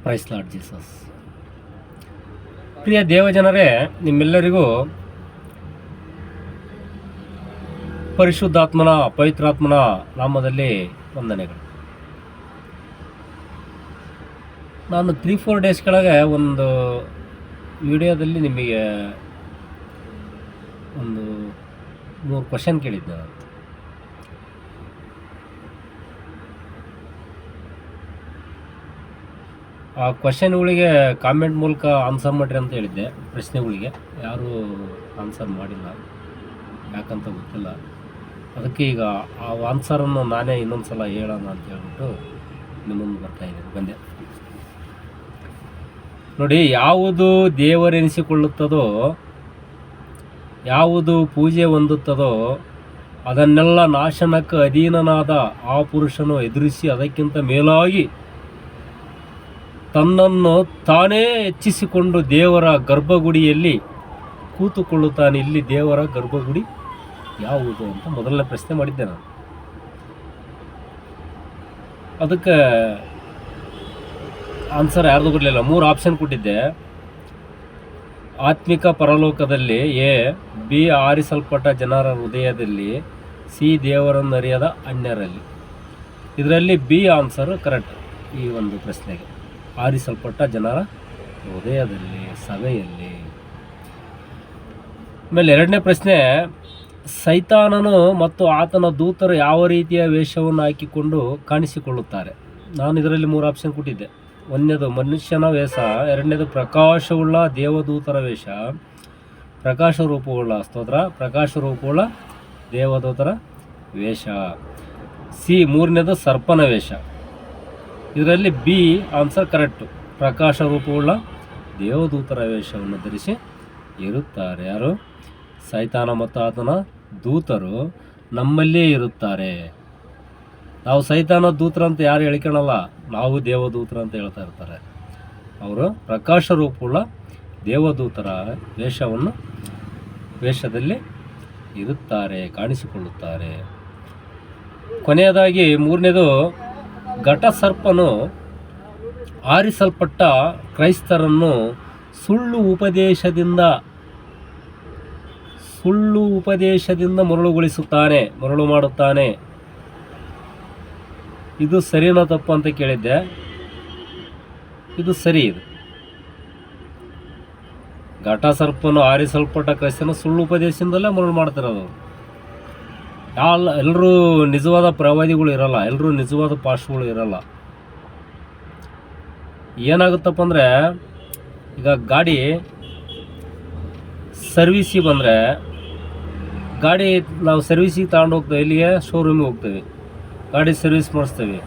Price lord Jesus. ಪ್ರಿಯ ದೇವಜನರೇ, ನಿಮ್ಮೆಲ್ಲರಿಗೂ ಪರಿಶುದ್ಧಾತ್ಮನ ಪವಿತ್ರಾತ್ಮನ ನಾಮದಲ್ಲಿ ವಂದನೆಗಳು. ನಾನು 3-4 ಡೇಸ್ ಕೆಳಗೆ ಒಂದು ವಿಡಿಯೋದಲ್ಲಿ ನಿಮಗೆ ಒಂದು 3 ಕ್ವಶನ್ ಕೇಳಿದ್ದೆ. ನಾನು ಆ ಕ್ವಶನ್ಗಳಿಗೆ ಕಾಮೆಂಟ್ ಮೂಲಕ ಆನ್ಸರ್ ಮಾಡಿರಿ ಅಂತ ಹೇಳಿದ್ದೆ. ಪ್ರಶ್ನೆಗಳಿಗೆ ಯಾರೂ ಆನ್ಸರ್ ಮಾಡಿಲ್ಲ, ಯಾಕಂತ ಗೊತ್ತಿಲ್ಲ. ಅದಕ್ಕೆ ಈಗ ಆ ಆನ್ಸರನ್ನು ನಾನೇ ಇನ್ನೊಂದು ಸಲ ಹೇಳೋಣ ಅಂತ ಹೇಳ್ಬಿಟ್ಟು ನಿಮ್ಮ ಮುಂದೆ ಬಂದೆ. ನೋಡಿ, ಯಾವುದು ದೇವರೆನಿಸಿಕೊಳ್ಳುತ್ತದೋ, ಯಾವುದು ಪೂಜೆ ಹೊಂದುತ್ತದೋ ಅದನ್ನೆಲ್ಲ ನಾಶನಕ್ಕೆ ಅಧೀನನಾದ ಆ ಪುರುಷನು ಎದುರಿಸಿ ಅದಕ್ಕಿಂತ ಮೇಲಾಗಿ ತನ್ನನ್ನು ತಾನೇ ಹೆಚ್ಚಿಸಿಕೊಂಡು ದೇವರ ಗರ್ಭಗುಡಿಯಲ್ಲಿ ಕೂತುಕೊಳ್ಳುತ್ತಾನೆ. ಇಲ್ಲಿ ದೇವರ ಗರ್ಭಗುಡಿ ಯಾವುದು ಅಂತ ಮೊದಲನೇ ಪ್ರಶ್ನೆ ಮಾಡಿದ್ದೆ ನಾನು. ಅದಕ್ಕೆ ಆನ್ಸರ್ ಯಾರ್ದು ಕೊಡಲಿಲ್ಲ. 3 ಆಪ್ಷನ್ ಕೊಟ್ಟಿದ್ದೆ. ಆತ್ಮಿಕ ಪರಲೋಕದಲ್ಲಿ, ಎ ಬಿ ಆರಿಸಲ್ಪಟ್ಟ ಜನರ ಹೃದಯದಲ್ಲಿ, ಸಿ ದೇವರನ್ನು ಅರಿಯದ ಅನ್ಯರಲ್ಲಿ. ಇದರಲ್ಲಿ ಬಿ ಆನ್ಸರ್ ಕರೆಕ್ಟ್. ಈ ಒಂದು ಪ್ರಶ್ನೆಗೆ ಆರಿಸಲ್ಪಟ್ಟ ಜನರ ಹೃದಯದಲ್ಲಿ, ಸಭೆಯಲ್ಲಿ. ಆಮೇಲೆ ಎರಡನೇ ಪ್ರಶ್ನೆ, ಸೈತಾನನು ಮತ್ತು ಆತನ ದೂತರು ಯಾವ ರೀತಿಯ ವೇಷವನ್ನು ಹಾಕಿಕೊಂಡು ಕಾಣಿಸಿಕೊಳ್ಳುತ್ತಾರೆ? ನಾನು ಇದರಲ್ಲಿ 3 ಆಪ್ಷನ್ ಕೊಟ್ಟಿದ್ದೆ. ಒಂದನೇದು ಮನುಷ್ಯನ ವೇಷ, ಎರಡನೇದು ಪ್ರಕಾಶವುಳ್ಳ ದೇವದೂತರ ವೇಷ, ಪ್ರಕಾಶ ರೂಪವುಳ್ಳ ದೇವದೂತರ ವೇಷ, ಸಿ ಮೂರನೇದು ಸರ್ಪನ ವೇಷ. ಇದರಲ್ಲಿ ಬಿ ಆನ್ಸರ್ ಕರೆಕ್ಟು. ಪ್ರಕಾಶ ರೂಪವುಳ್ಳ ದೇವದೂತರ ವೇಷವನ್ನು ಧರಿಸಿ ಇರುತ್ತಾರೆ. ಯಾರು? ಸೈತಾನ ಮತ್ತು ಆತನ ದೂತರು ನಮ್ಮಲ್ಲೇ ಇರುತ್ತಾರೆ. ನಾವು ಸೈತಾನ ದೂತರ ಅಂತ ಯಾರು ಹೇಳ್ಕೊಳಲ್ಲ, ನಾವು ದೇವದೂತರ ಅಂತ ಹೇಳ್ತಾ ಇರ್ತಾರೆ. ಅವರು ಪ್ರಕಾಶ ರೂಪವುಳ್ಳ ದೇವದೂತರ ವೇಷದಲ್ಲಿ ಇರುತ್ತಾರೆ, ಕಾಣಿಸಿಕೊಳ್ಳುತ್ತಾರೆ. ಕೊನೆಯದಾಗಿ ಮೂರನೇದು, ಘಟಸರ್ಪನು ಆರಿಸಲ್ಪಟ್ಟ ಕ್ರೈಸ್ತರನ್ನು ಸುಳ್ಳು ಉಪದೇಶದಿಂದ ಮರಳು ಮಾಡುತ್ತಾನೆ. ಇದು ಸರಿನೋ ತಪ್ಪು ಅಂತ ಕೇಳಿದ್ದೆ. ಇದು ಸರಿ. ಇದು ಘಟಸರ್ಪನು ಆರಿಸಲ್ಪಟ್ಟ ಕ್ರೈಸ್ತನ ಸುಳ್ಳು ಉಪದೇಶದಿಂದಲೇ ಮರಳು ಮಾಡ್ತಿರೋದು. ಎಲ್ಲರೂ ನಿಜವಾದ ಪ್ರವಾದಿಗಳು ಇರಲ್ಲ, ಎಲ್ಲರೂ ನಿಜವಾದ ಪಾಸ್ಟ್ಗಳು ಇರಲ್ಲ. ಏನಾಗುತ್ತಪ್ಪ ಅಂದರೆ, ಈಗ ಗಾಡಿ ಸರ್ವಿಸಿಗೆ ಬಂದರೆ, ಗಾಡಿ ನಾವು ಸರ್ವಿಸಿಗೆ ತಗೊಂಡು ಹೋಗ್ತೇವೆ. ಇಲ್ಲಿಗೆ ಶೋರೂಮಿಗೆ ಹೋಗ್ತೇವೆ, ಗಾಡಿ ಸರ್ವಿಸ್ ಮಾಡಿಸ್ತೇವೆ,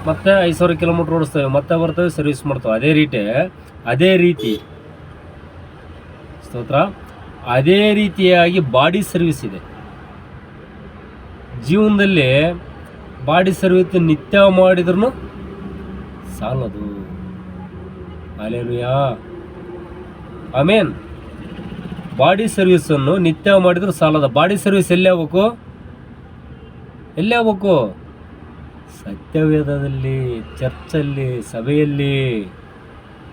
ಮತ್ತೆ 5,000 ಕಿಲೋಮೀಟ್ರ್ ಓಡಿಸ್ತೇವೆ, ಮತ್ತೆ ಬರ್ತೇವೆ, ಸರ್ವಿಸ್ ಮಾಡ್ತೇವೆ. ಅದೇ ರೀತಿ ಸ್ತೋತ್ರ, ಅದೇ ರೀತಿಯಾಗಿ ಬಾಡಿ ಸರ್ವಿಸ್ ಇದೆ. ಜೀವನದಲ್ಲಿ ಬಾಡಿ ಸರ್ವಿಸ್ ನಿತ್ಯ ಮಾಡಿದ್ರೂ ಸಾಲದು. Hallelujah, amen. ಬಾಡಿ ಸರ್ವಿಸನ್ನು ನಿತ್ಯ ಮಾಡಿದ್ರು ಸಾಲದ. ಬಾಡಿ ಸರ್ವಿಸ್ ಎಲ್ಲಿ ಆಗ್ಬೇಕು? ಸತ್ಯವೇದದಲ್ಲಿ, ಚರ್ಚಲ್ಲಿ, ಸಭೆಯಲ್ಲಿ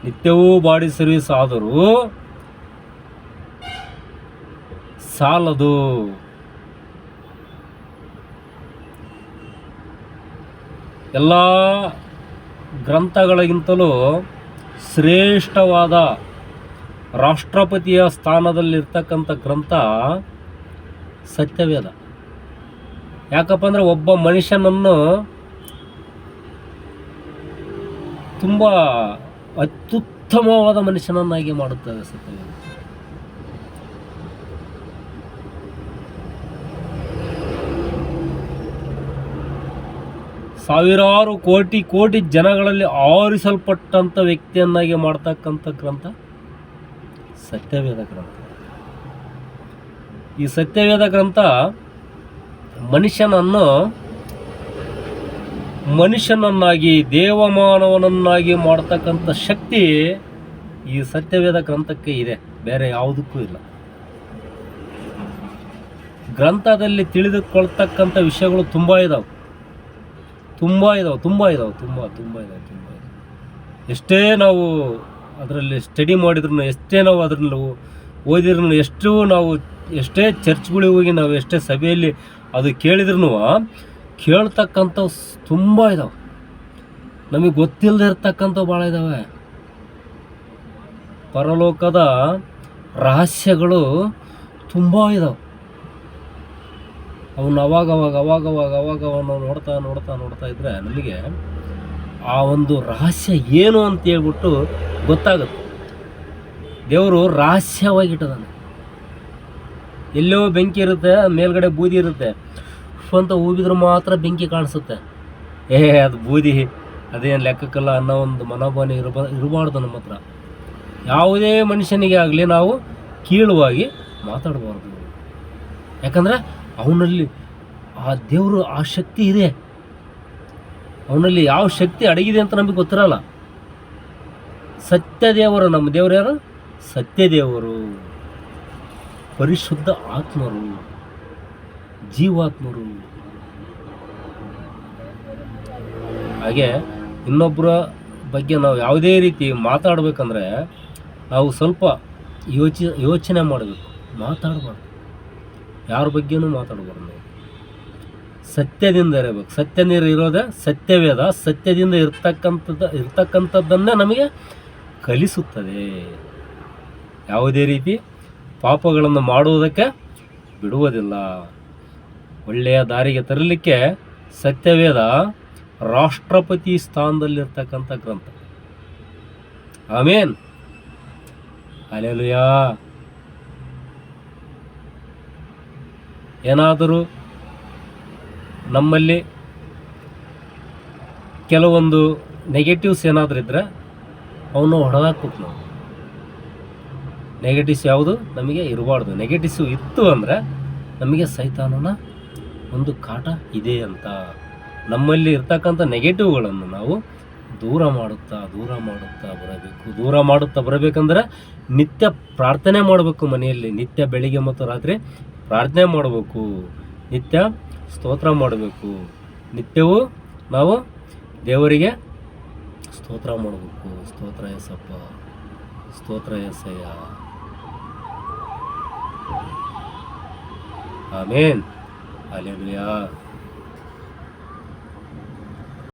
ನಿತ್ಯವೂ ಬಾಡಿ ಸರ್ವಿಸ್ ಆದರೂ ಸಾಲದು. ಎಲ್ಲ ಗ್ರಂಥಗಳಿಗಿಂತಲೂ ಶ್ರೇಷ್ಠವಾದ ರಾಷ್ಟ್ರಪತಿಯ ಸ್ಥಾನದಲ್ಲಿರ್ತಕ್ಕಂಥ ಗ್ರಂಥ ಸತ್ಯವೇದ. ಯಾಕಪ್ಪ ಅಂದರೆ, ಒಬ್ಬ ಮನುಷ್ಯನನ್ನು ತುಂಬ ಅತ್ಯುತ್ತಮವಾದ ಮನುಷ್ಯನನ್ನಾಗಿ ಮಾಡುತ್ತದೆ ಸತ್ಯವೇದ. ಸಾವಿರಾರು ಕೋಟಿ ಜನಗಳಲ್ಲಿ ಆರಿಸಲ್ಪಟ್ಟಂಥ ವ್ಯಕ್ತಿಯನ್ನಾಗಿ ಮಾಡ್ತಕ್ಕಂಥ ಗ್ರಂಥ ಸತ್ಯವೇದ ಗ್ರಂಥ. ಈ ಸತ್ಯವೇದ ಗ್ರಂಥ ಮನುಷ್ಯನನ್ನಾಗಿ ದೇವಮಾನವನನ್ನಾಗಿ ಮಾಡ್ತಕ್ಕಂಥ ಶಕ್ತಿ ಈ ಸತ್ಯವೇದ ಗ್ರಂಥಕ್ಕೆ ಇದೆ, ಬೇರೆ ಯಾವುದಕ್ಕೂ ಇಲ್ಲ. ಗ್ರಂಥದಲ್ಲಿ ತಿಳಿದುಕೊಳ್ತಕ್ಕಂಥ ವಿಷಯಗಳು ತುಂಬ ಇದಾವೆ. ಎಷ್ಟೇ ನಾವು ಅದರಲ್ಲಿ ಸ್ಟಡಿ ಮಾಡಿದ್ರು, ಎಷ್ಟೇ ನಾವು ಅದರಲ್ಲಿ ಓದಿದ್ರು, ಎಷ್ಟೇ ಚರ್ಚ್ಗಳಿಗೆ ಹೋಗಿ ನಾವು ಎಷ್ಟೇ ಸಭೆಯಲ್ಲಿ ಅದು ಕೇಳಿದ್ರು ಕೇಳ್ತಕ್ಕಂಥವು ತುಂಬ ಇದಾವೆ. ನಮಗೆ ಗೊತ್ತಿಲ್ಲದೆ ಇರ್ತಕ್ಕಂಥವು ಭಾಳ ಇದ್ದಾವೆ. ಪರಲೋಕದ ರಹಸ್ಯಗಳು ತುಂಬ ಇದಾವೆ. ಅವನ್ನ ಅವಾಗ ನಾವು ನೋಡ್ತಾ ಇದ್ದರೆ ನಮಗೆ ಆ ಒಂದು ರಹಸ್ಯ ಏನು ಅಂತ ಹೇಳ್ಬಿಟ್ಟು ಗೊತ್ತಾಗುತ್ತೆ. ದೇವರು ರಹಸ್ಯವಾಗಿಟ್ಟಿದ್ದಾನೆ. ಎಲ್ಲೋ ಬೆಂಕಿ ಇರುತ್ತೆ, ಮೇಲ್ಗಡೆ ಬೂದಿ ಇರುತ್ತೆ, ಅಂತ ಊದಿದ್ರೆ ಮಾತ್ರ ಬೆಂಕಿ ಕಾಣಿಸುತ್ತೆ. ಅದು ಬೂದಿ, ಅದೇನು ಲೆಕ್ಕಕ್ಕಲ್ಲ ಅನ್ನೋ ಒಂದು ಮನೋಭಾವನೆ ಇರಬಾರ್ದು ನಮ್ಮ ಹತ್ರ. ಯಾವುದೇ ಮನುಷ್ಯನಿಗೆ ಆಗಲಿ ನಾವು ಕೀಳುವಾಗಿ ಮಾತಾಡಬಾರ್ದು. ಯಾಕಂದರೆ ಅವನಲ್ಲಿ ಆ ದೇವರು ಆ ಶಕ್ತಿ ಇದೆ. ಅವನಲ್ಲಿ ಯಾವ ಶಕ್ತಿ ಅಡಗಿದೆ ಅಂತ ನಮಗೆ ಗೊತ್ತಿರಲ್ಲ. ಸತ್ಯದೇವರು, ನಮ್ಮ ದೇವರು ಯಾರು? ಸತ್ಯದೇವರು, ಪರಿಶುದ್ಧ ಆತ್ಮರು, ಜೀವಾತ್ಮರು. ಹಾಗೆ ಇನ್ನೊಬ್ಬರ ಬಗ್ಗೆ ನಾವು ಯಾವುದೇ ರೀತಿ ಮಾತಾಡಬೇಕಂದ್ರೆ ನಾವು ಸ್ವಲ್ಪ ಯೋಚನೆ ಮಾಡಬೇಕು. ಮಾತಾಡಬಾರ್ದು, ಯಾರ ಬಗ್ಗೆನೂ ಮಾತಾಡಬಾರ್ದು. ಸತ್ಯದಿಂದ ಇರಬೇಕು. ಸತ್ಯದಿಂದ ಇರೋದೇ ಸತ್ಯವೇದ. ಸತ್ಯದಿಂದ ಇರ್ತಕ್ಕಂಥದ್ದನ್ನೇ ನಮಗೆ ಕಲಿಸುತ್ತದೆ. ಯಾವುದೇ ರೀತಿ ಪಾಪಗಳನ್ನು ಮಾಡುವುದಕ್ಕೆ ಬಿಡುವುದಿಲ್ಲ. ಒಳ್ಳೆಯ ದಾರಿಗೆ ತರಲಿಕ್ಕೆ ಸತ್ಯವೇದ ರಾಷ್ಟ್ರಪತಿ ಸ್ಥಾನದಲ್ಲಿರ್ತಕ್ಕಂಥ ಗ್ರಂಥ. ಆಮೇನ್, ಹಲ್ಲೆಲೂಯಾ. ಏನಾದರೂ ನಮ್ಮಲ್ಲಿ ಕೆಲವೊಂದು ನೆಗೆಟಿವ್ಸ್ ಏನಾದರೂ ಇದ್ದರೆ ಅವನು ಹೊಡೆದಾಕ್ಬೇಕು. ನಾವು ನೆಗೆಟಿವ್ಸ್ ಯಾವುದು ನಮಗೆ ಇರಬಾರ್ದು. ನೆಗೆಟಿವ್ಸ್ ಇತ್ತು ಅಂದರೆ ನಮಗೆ ಸೈತಾನನ ಒಂದು ಕಾಟ ಇದೆ ಅಂತ. ನಮ್ಮಲ್ಲಿ ಇರ್ತಕ್ಕಂಥ ನೆಗೆಟಿವ್ಗಳನ್ನು ನಾವು ದೂರ ಮಾಡುತ್ತಾ ಬರಬೇಕು. ದೂರ ಮಾಡುತ್ತಾ ಬರಬೇಕಂದ್ರೆ ನಿತ್ಯ ಪ್ರಾರ್ಥನೆ ಮಾಡಬೇಕು. ಮನೆಯಲ್ಲಿ ನಿತ್ಯ ಬೆಳಿಗ್ಗೆ ಮತ್ತು ರಾತ್ರಿ ಪ್ರಾರ್ಥನೆ ಮಾಡಬೇಕು. ನಿತ್ಯ ಸ್ತೋತ್ರ ಮಾಡಬೇಕು. ನಿತ್ಯವೂ ನಾವು ದೇವರಿಗೆ ಸ್ತೋತ್ರ ಮಾಡಬೇಕು. ಸ್ತೋತ್ರ ಯೇಸಪ್ಪ, ಸ್ತೋತ್ರ ಯೇಸಯ್ಯ. ಆಮೇನ್, ಹಲ್ಲೆಲೂಯಾ.